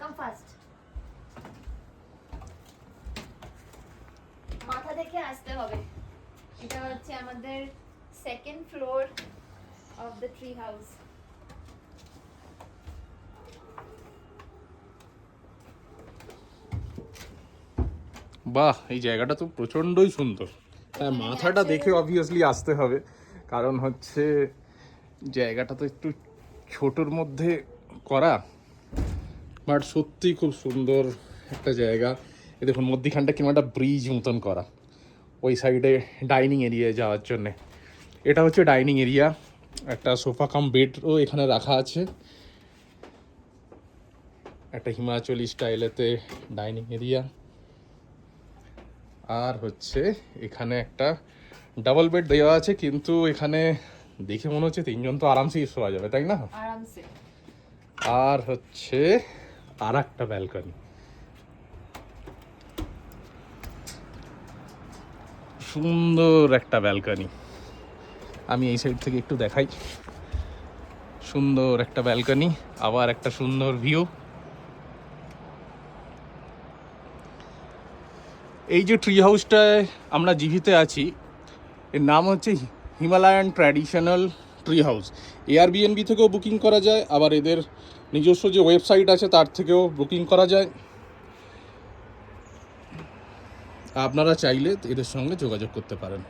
কাম fast. মাথা দেখে আসতে হবে। এটা হচ্ছে আমাদের second floor of the tree house. বাহ, এই জায়গাটা তো প্রচণ্ডই সুন্দর। হ্যাঁ, মাথাটা দেখে অবভিয়াসলি আসতে হবে, কারণ হচ্ছে জায়গাটা তো একটু ছোটোর মধ্যে করা, বাট সত্যি খুব সুন্দর একটা জায়গা। এ দেখুন মধ্যিখানটা কিংবা একটা ব্রিজ মতন করা, ওই সাইডে ডাইনিং এরিয়ায় যাওয়ার জন্যে। এটা হচ্ছে ডাইনিং এরিয়া, একটা সোফা কাম বেডও এখানে রাখা আছে, একটা হিমাচলি স্টাইলেতে ডাইনিং এরিয়া। আর হচ্ছে এখানে একটা ডাবল বেড দেওয়া আছে, কিন্তু এখানে দেখে মনে হচ্ছে তিনজন তো আরামসেই শোয়া যাবে, তাই না? আরামসে। আর হচ্ছে আর একটা ব্যালকনি, সুন্দর একটা ব্যালকনি। আমি এই সাইড থেকে একটু দেখাই। সুন্দর একটা ব্যালকনি, আবার একটা সুন্দর ভিউ। এই যে ট্রি হাউসটায় আমরা জিভিতে আছি, এর নাম হচ্ছে Himalayan traditional tree house. Airbnb থেকেও বুকিং করা যায়, আবার এদের নিজস্ব যে ওয়েবসাইট আছে তার থেকেও বুকিং করা যায়। আপনারা চাইলে এদের সঙ্গে যোগাযোগ করতে পারেন।